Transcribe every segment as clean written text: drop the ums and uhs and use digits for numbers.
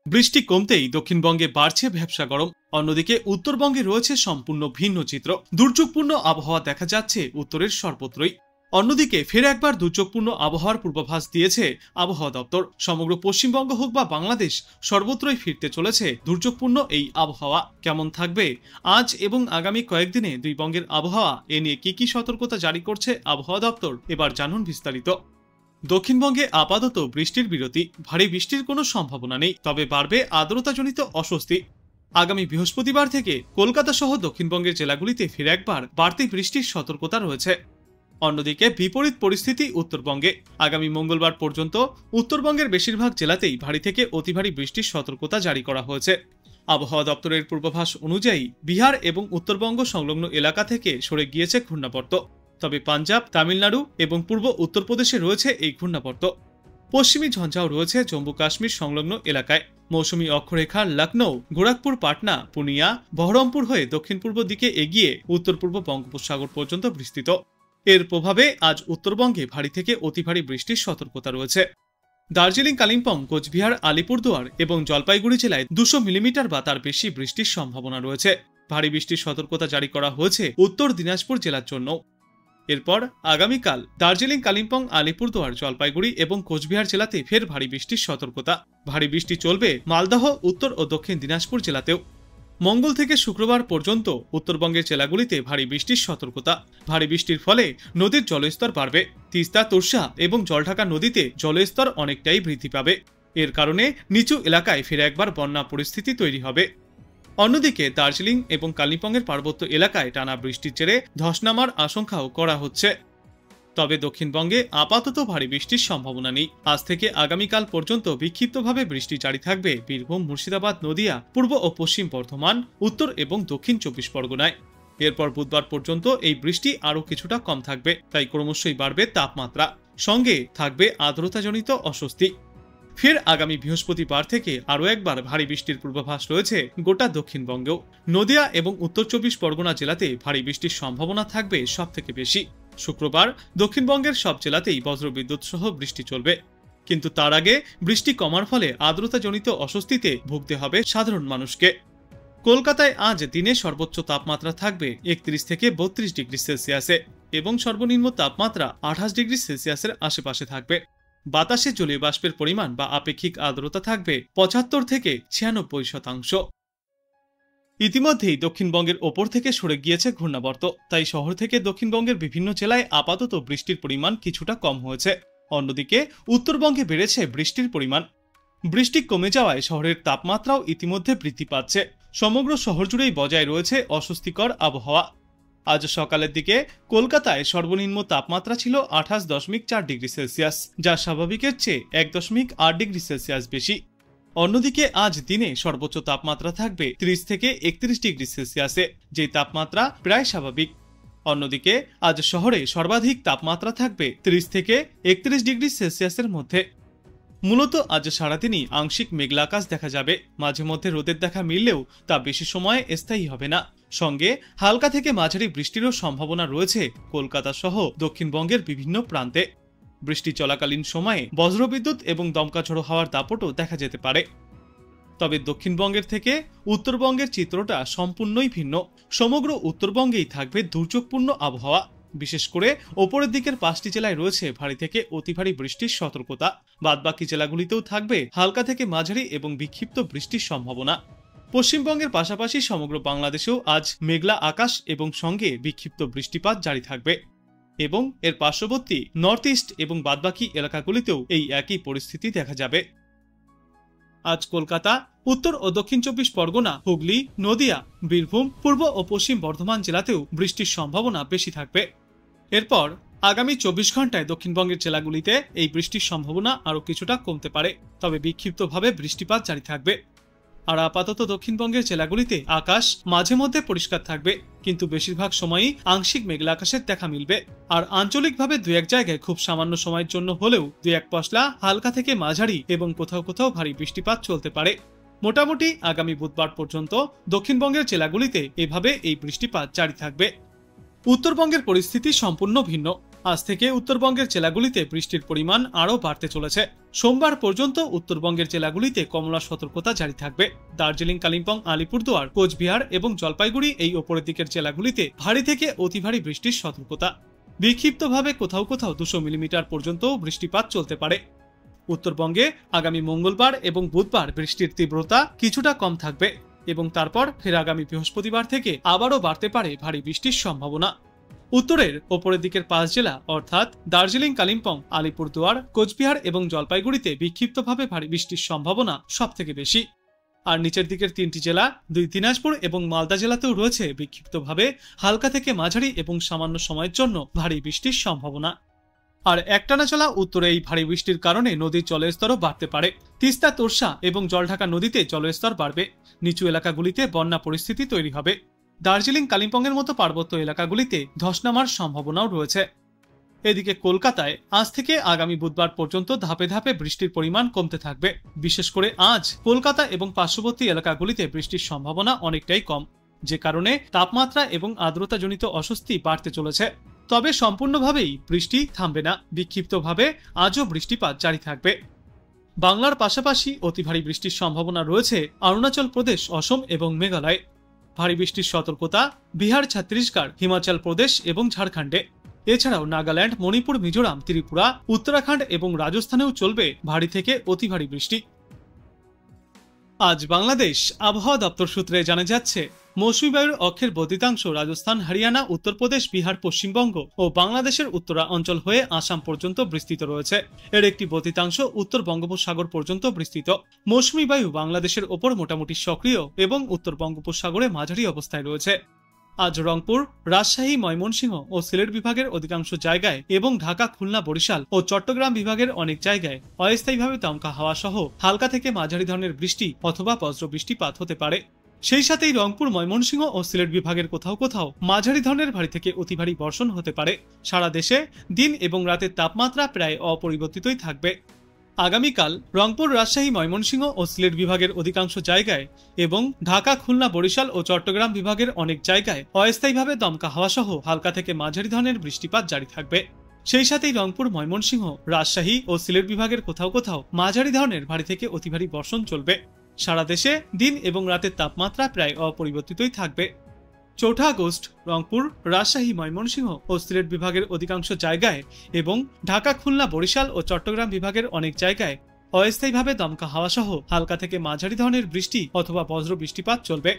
বৃষ্টি কমতেই দক্ষিণবঙ্গে বাড়ছে ভ্যাপসা গরম। অন্যদিকে উত্তরবঙ্গে রয়েছে সম্পূর্ণ ভিন্ন চিত্র। দুর্যোগপূর্ণ আবহাওয়া দেখা যাচ্ছে উত্তরের সর্বত্রই। অন্যদিকে ফের একবার দুর্যোগপূর্ণ আবহাওয়ার পূর্বাভাস দিয়েছে আবহাওয়া দপ্তর। সমগ্র পশ্চিমবঙ্গ হোক বা বাংলাদেশ, সর্বত্রই ফিরতে চলেছে দুর্যোগপূর্ণ এই আবহাওয়া। কেমন থাকবে আজ এবং আগামী কয়েকদিনে দুই বঙ্গের আবহাওয়া, এ নিয়ে কি সতর্কতা জারি করছে আবহাওয়া দপ্তর, এবার জানুন বিস্তারিত। দক্ষিণবঙ্গে আপাতত বৃষ্টির বিরতি, ভারী বৃষ্টির কোনো সম্ভাবনা নেই, তবে বাড়বে আর্দ্রতাজনিত অস্বস্তি। আগামী বৃহস্পতিবার থেকে কলকাতা সহ দক্ষিণবঙ্গের জেলাগুলিতে ফের একবার বাড়তি বৃষ্টির সতর্কতা রয়েছে। অন্যদিকে বিপরীত পরিস্থিতি উত্তরবঙ্গে। আগামী মঙ্গলবার পর্যন্ত উত্তরবঙ্গের বেশিরভাগ জেলাতেই ভারী থেকে অতি ভারী বৃষ্টির সতর্কতা জারি করা হয়েছে। আবহাওয়া দপ্তরের পূর্বাভাস অনুযায়ী বিহার এবং উত্তরবঙ্গ সংলগ্ন এলাকা থেকে সরে গিয়েছে ঘূর্ণাবর্ত, তবে পাঞ্জাব, তামিলনাড়ু এবং পূর্ব উত্তরপ্রদেশে রয়েছে এই ঘূর্ণাবর্ত। পশ্চিমী ঝঞ্ঝাও রয়েছে জম্মু কাশ্মীর সংলগ্ন এলাকায়। মৌসুমী অক্ষরেখা লখনৌ, গোরখপুর, পাটনা, পুনিয়া, বহরমপুর হয়ে দক্ষিণ পূর্ব দিকে এগিয়ে উত্তর পূর্ব বঙ্গোপসাগর পর্যন্ত বিস্তৃত। এর প্রভাবে আজ উত্তরবঙ্গে ভারী থেকে অতি ভারী বৃষ্টির সতর্কতা রয়েছে। দার্জিলিং, কালিম্পং, কোচবিহার, আলিপুরদুয়ার এবং জলপাইগুড়ি জেলায় 200 মিলিমিটার বা তার বেশি বৃষ্টির সম্ভাবনা রয়েছে। ভারী বৃষ্টির সতর্কতা জারি করা হয়েছে উত্তর দিনাজপুর জেলার জন্য। এরপর আগামীকাল দার্জিলিং, কালিম্পং, আলিপুরদুয়ার, জলপাইগুড়ি এবং কোচবিহার জেলাতে ফের ভারী বৃষ্টির সতর্কতা। ভারী বৃষ্টি চলবে মালদহ, উত্তর ও দক্ষিণ দিনাজপুর জেলাতেও। মঙ্গল থেকে শুক্রবার পর্যন্ত উত্তরবঙ্গের জেলাগুলিতে ভারী বৃষ্টির সতর্কতা। ভারী বৃষ্টির ফলে নদীর জলস্তর বাড়বে। তিস্তা, তোর্ষা এবং জলঢাকা নদীতে জলস্তর অনেকটাই বৃদ্ধি পাবে। এর কারণে নিচু এলাকায় ফের একবার বন্যা পরিস্থিতি তৈরি হবে। অন্যদিকে দার্জিলিং এবং কালিম্পংয়ের পার্বত্য এলাকায় টানা বৃষ্টির জেরে ধস নামার আশঙ্কাও করা হচ্ছে। তবে দক্ষিণবঙ্গে আপাতত ভারী বৃষ্টির সম্ভাবনা নেই। আজ থেকে আগামীকাল পর্যন্ত বিক্ষিপ্তভাবে বৃষ্টি জারি থাকবে বীরভূম, মুর্শিদাবাদ, নদিয়া, পূর্ব ও পশ্চিম বর্ধমান, উত্তর এবং দক্ষিণ 24 পরগনায়। এরপর বুধবার পর্যন্ত এই বৃষ্টি আরও কিছুটা কম থাকবে, তাই ক্রমশই বাড়বে তাপমাত্রা, সঙ্গে থাকবে আর্দ্রতাজনিত অস্বস্তি। ফের আগামী বৃহস্পতিবার থেকে আরও একবার ভারী বৃষ্টির পূর্বাভাস রয়েছে গোটা দক্ষিণবঙ্গেও। নদিয়া এবং উত্তর 24 পরগনা জেলাতে ভারী বৃষ্টির সম্ভাবনা থাকবে সব থেকে বেশি। শুক্রবার দক্ষিণবঙ্গের সব জেলাতেই বজ্রবিদ্যুৎ সহ বৃষ্টি চলবে, কিন্তু তার আগে বৃষ্টি কমার ফলে আর্দ্রতাজনিত অস্বস্তিতে ভুগতে হবে সাধারণ মানুষকে। কলকাতায় আজ দিনে সর্বোচ্চ তাপমাত্রা থাকবে 31 থেকে 32 ডিগ্রি সেলসিয়াসে এবং সর্বনিম্ন তাপমাত্রা 28 ডিগ্রি সেলসিয়াসের আশেপাশে থাকবে। বাতাসে জলীয় বাষ্পের পরিমাণ বা আপেক্ষিক আর্দ্রতা থাকবে 75 থেকে 96%। ইতিমধ্যেই দক্ষিণবঙ্গের ওপর থেকে সরে গিয়েছে ঘূর্ণাবর্ত, তাই শহর থেকে দক্ষিণবঙ্গের বিভিন্ন জেলায় আপাতত বৃষ্টির পরিমাণ কিছুটা কম হয়েছে। অন্যদিকে উত্তরবঙ্গে বেড়েছে বৃষ্টির পরিমাণ। বৃষ্টি কমে যাওয়ায় শহরের তাপমাত্রাও ইতিমধ্যে বৃদ্ধি পাচ্ছে। সমগ্র শহর জুড়েই বজায় রয়েছে অস্বস্তিকর আবহাওয়া। আজ সকালের দিকে কলকাতায় সর্বনিম্ন তাপমাত্রা ছিল 28.4 ডিগ্রি সেলসিয়াস, যা স্বাভাবিকের চেয়ে 1.8 ডিগ্রি সেলসিয়াস বেশি। অন্যদিকে আজ দিনে সর্বোচ্চ তাপমাত্রা থাকবে 30 থেকে 31 ডিগ্রি সেলসিয়াসে, যে তাপমাত্রা প্রায় স্বাভাবিক। অন্যদিকে আজ শহরে সর্বাধিক তাপমাত্রা থাকবে 30 থেকে 31 ডিগ্রি সেলসিয়াসের মধ্যে। মূলত আজ সারাদিনই আংশিক মেঘলা আকাশ দেখা যাবে। মাঝে মধ্যে রোদের দেখা মিললেও তা বেশি সময় স্থায়ী হবে না। সঙ্গে হালকা থেকে মাঝারি বৃষ্টিরও সম্ভাবনা রয়েছে কলকাতা সহ দক্ষিণবঙ্গের বিভিন্ন প্রান্তে। বৃষ্টি চলাকালীন সময়ে বজ্রবিদ্যুৎ এবং দমকা ঝড়ো হাওয়ার দাপটও দেখা যেতে পারে। তবে দক্ষিণবঙ্গের থেকে উত্তরবঙ্গের চিত্রটা সম্পূর্ণই ভিন্ন। সমগ্র উত্তরবঙ্গেই থাকবে দুর্যোগপূর্ণ আবহাওয়া। বিশেষ করে ওপরের দিকের 5টি জেলায় রয়েছে ভারী থেকে অতি ভারী বৃষ্টির সতর্কতা। বাদবাকি জেলাগুলিতেও থাকবে হালকা থেকে মাঝারি এবং বিক্ষিপ্ত বৃষ্টির সম্ভাবনা। পশ্চিমবঙ্গের পাশাপাশি সমগ্র বাংলাদেশেও আজ মেঘলা আকাশ এবং সঙ্গে বিক্ষিপ্ত বৃষ্টিপাত জারি থাকবে এবং এর পার্শ্ববর্তী নর্থ ইস্ট এবং বাদবাকি এলাকাগুলিতেও এই একই পরিস্থিতি দেখা যাবে। আজ কলকাতা, উত্তর ও দক্ষিণ 24 পরগনা, হুগলি, নদিয়া, বীরভূম, পূর্ব ও পশ্চিম বর্ধমান জেলাতেও বৃষ্টির সম্ভাবনা বেশি থাকবে। এরপর আগামী 24 ঘন্টায় দক্ষিণবঙ্গের জেলাগুলিতে এই বৃষ্টির সম্ভাবনা আরও কিছুটা কমতে পারে, তবে বিক্ষিপ্তভাবে বৃষ্টিপাত জারি থাকবে। আর আপাতত দক্ষিণবঙ্গের জেলাগুলিতে আকাশ মাঝে মধ্যে পরিষ্কার থাকবে, কিন্তু বেশিরভাগ সময়ই আংশিক মেঘলা আকাশের দেখা মিলবে। আর আঞ্চলিকভাবে দু এক জায়গায় খুব সামান্য সময়ের জন্য হলেও দু এক পশলা হালকা থেকে মাঝারি এবং কোথাও কোথাও ভারী বৃষ্টিপাত চলতে পারে। মোটামুটি আগামী বুধবার পর্যন্ত দক্ষিণবঙ্গের জেলাগুলিতে এভাবে এই বৃষ্টিপাত জারি থাকবে। উত্তরবঙ্গের পরিস্থিতি সম্পূর্ণ ভিন্ন। আজ থেকে উত্তরবঙ্গের জেলাগুলিতে বৃষ্টির পরিমাণ আরও বাড়তে চলেছে। সোমবার পর্যন্ত উত্তরবঙ্গের জেলাগুলিতে কমলা সতর্কতা জারি থাকবে। দার্জিলিং, কালিম্পং, আলিপুরদুয়ার, কোচবিহার এবং জলপাইগুড়ি এই ওপরের দিকের জেলাগুলিতে ভারী থেকে অতি ভারী বৃষ্টির সতর্কতা। বিক্ষিপ্তভাবে কোথাও কোথাও 200 মিলিমিটার পর্যন্ত বৃষ্টিপাত চলতে পারে। উত্তরবঙ্গে আগামী মঙ্গলবার এবং বুধবার বৃষ্টির তীব্রতা কিছুটা কম থাকবে এবং তারপর ফের আগামী বৃহস্পতিবার থেকে আবারও বাড়তে পারে ভারী বৃষ্টির সম্ভাবনা। উত্তরের ওপরের দিকের 5 জেলা অর্থাৎ দার্জিলিং, কালিম্পং, আলিপুরদুয়ার, কোচবিহার এবং জলপাইগুড়িতে বিক্ষিপ্তভাবে ভারী বৃষ্টির সম্ভাবনা সবথেকে বেশি। আর নিচের দিকের 3টি জেলা দিনাজপুর এবং মালদা জেলাতেও রয়েছে বিক্ষিপ্তভাবে হালকা থেকে মাঝারি এবং সামান্য সময়ের জন্য ভারী বৃষ্টির সম্ভাবনা। আর একটানা চলা উত্তরে এই ভারী বৃষ্টির কারণে নদীর জলের স্তরও বাড়তে পারে। তিস্তা, তোরসা এবং জলঢাকা নদীতে জলের স্তর বাড়বে। নিচু এলাকাগুলিতে বন্যা পরিস্থিতি তৈরি হবে। দার্জিলিং, কালিম্পংয়ের মতো পার্বত্য এলাকাগুলিতে ধস নামার সম্ভাবনাও রয়েছে। এদিকে কলকাতায় আজ থেকে আগামী বুধবার পর্যন্ত ধাপে ধাপে বৃষ্টির পরিমাণ কমতে থাকবে। বিশেষ করে আজ কলকাতা এবং পার্শ্ববর্তী এলাকাগুলিতে বৃষ্টির সম্ভাবনা অনেকটাই কম, যে কারণে তাপমাত্রা এবং আর্দ্রতাজনিত অস্বস্তি বাড়তে চলেছে। তবে সম্পূর্ণভাবেই বৃষ্টি থামবে না। বিক্ষিপ্তভাবে আজও বৃষ্টিপাত জারি থাকবে। বাংলার পাশাপাশি অতি ভারী বৃষ্টির সম্ভাবনা রয়েছে অরুণাচল প্রদেশ, অসম এবং মেঘালয়। ভারী বৃষ্টির সতর্কতা বিহার, ছত্তিশগড়, হিমাচল প্রদেশ এবং ঝাড়খণ্ডে। এছাড়াও নাগাল্যান্ড, মণিপুর, মিজোরাম, ত্রিপুরা, উত্তরাখণ্ড এবং রাজস্থানেও চলবে ভারী থেকে অতি ভারী বৃষ্টি। আজ বাংলাদেশ আবহাওয়া দপ্তর সূত্রে জানা যাচ্ছে, মৌসুমী বায়ুর অক্ষের বর্ধিতাংশ রাজস্থান, হরিয়ানা, উত্তরপ্রদেশ, বিহার, পশ্চিমবঙ্গ ও বাংলাদেশের উত্তরা অঞ্চল হয়ে আসাম পর্যন্ত বিস্তৃত রয়েছে। এর একটি বর্ধিতাংশ উত্তর বঙ্গোপসাগর পর্যন্ত বিস্তৃত। মৌসুমী বায়ু বাংলাদেশের ওপর মোটামুটি সক্রিয় এবং উত্তর বঙ্গোপসাগরে মাঝারি অবস্থায় রয়েছে। আজ রংপুর, রাজশাহী, ময়মনসিংহ ও সিলেট বিভাগের অধিকাংশ জায়গায় এবং ঢাকা, খুলনা, বরিশাল ও চট্টগ্রাম বিভাগের অনেক জায়গায় অস্থায়ীভাবে দমকা হাওয়া সহ হালকা থেকে মাঝারি ধরনের বৃষ্টি অথবা বজ্র বৃষ্টিপাত হতে পারে। সেই সাথেই রংপুর, ময়মনসিংহ ও সিলেট বিভাগের কোথাও কোথাও মাঝারি ধরনের ভারী থেকে অতি ভারী বর্ষণ হতে পারে। সারা দেশে দিন এবং রাতের তাপমাত্রা প্রায় অপরিবর্তিতই থাকবে। আগামীকাল রংপুর, রাজশাহী, ময়মনসিংহ ও সিলেট বিভাগের অধিকাংশ জায়গায় এবং ঢাকা, খুলনা, বরিশাল ও চট্টগ্রাম বিভাগের অনেক জায়গায় অস্থায়ীভাবে দমকা হাওয়া সহ হালকা থেকে মাঝারি ধরনের বৃষ্টিপাত জারি থাকবে। সেই সাথেই রংপুর, ময়মনসিংহ, রাজশাহী ও সিলেট বিভাগের কোথাও কোথাও মাঝারি ধরনের ভারী থেকে অতি ভারী বর্ষণ চলবে। সারা দেশে দিন এবং রাতের তাপমাত্রা প্রায় অপরিবর্তিতই থাকবে। 4 আগস্ট রংপুর, রাজশাহী, ময়মনসিংহ ও সিলেট বিভাগের অধিকাংশ জায়গায় এবং ঢাকা, খুলনা, বরিশাল ও চট্টগ্রাম বিভাগের অনেক জায়গায় অস্থায়ীভাবে দমকা হাওয়া সহ হালকা থেকে মাঝারি ধরনের বৃষ্টি অথবা বজ্র বৃষ্টিপাত চলবে।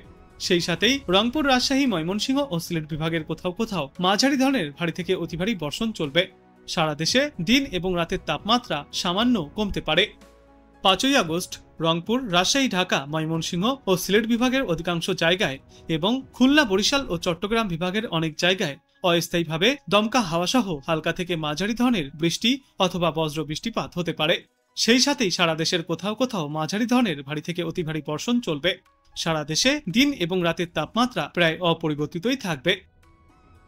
সেই সাথেই রংপুর, রাজশাহী, ময়মনসিংহ ও সিলেট বিভাগের কোথাও কোথাও মাঝারি ধরনের ভারী থেকে অতি ভারী বর্ষণ চলবে। সারা দেশে দিন এবং রাতের তাপমাত্রা সামান্য কমতে পারে। 5 আগস্ট রংপুর, রাজশাহী, ঢাকা, ময়মনসিংহ ও সিলেট বিভাগের অধিকাংশ জায়গায় এবং খুলনা, বরিশাল ও চট্টগ্রাম বিভাগের অনেক জায়গায় অস্থায়ীভাবে দমকা হাওয়া সহ হালকা থেকে মাঝারি ধরনের বৃষ্টি অথবা বজ্র বৃষ্টিপাত হতে পারে। সেই সাথেই সারা দেশের কোথাও কোথাও মাঝারি ধরনের ভারী থেকে অতি ভারী বর্ষণ চলবে। সারা দেশে দিন এবং রাতের তাপমাত্রা প্রায় অপরিবর্তিতই থাকবে।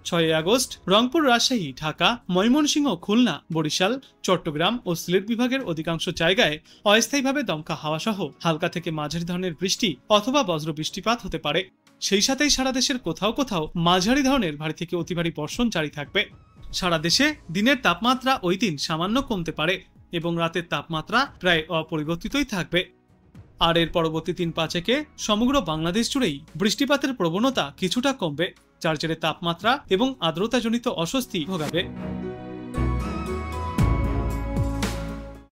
6 আগস্ট রংপুর, রাজশাহী, ঢাকা, ময়মনসিংহ, খুলনা, বরিশাল, চট্টগ্রাম ও সিলেট বিভাগের অধিকাংশ জায়গায় অস্থায়ীভাবে দমকা হাওয়া সহ হালকা থেকে মাঝারি ধরনের বৃষ্টি অথবা বজ্র বৃষ্টিপাত হতে পারে। সেই সাথেই সারা দেশের কোথাও কোথাও মাঝারি ধরনের ভারী থেকে অতি ভারী বর্ষণ জারি থাকবে। সারা দেশে দিনের তাপমাত্রা ওই দিন সামান্য কমতে পারে এবং রাতের তাপমাত্রা প্রায় অপরিবর্তিতই থাকবে। আর এর পরবর্তী 3-5 সমগ্র বাংলাদেশ জুড়েই বৃষ্টিপাতের প্রবণতা কিছুটা কমবে, যার জেরে তাপমাত্রা এবং আর্দ্রতাজনিত অস্বস্তি ভোগাবে।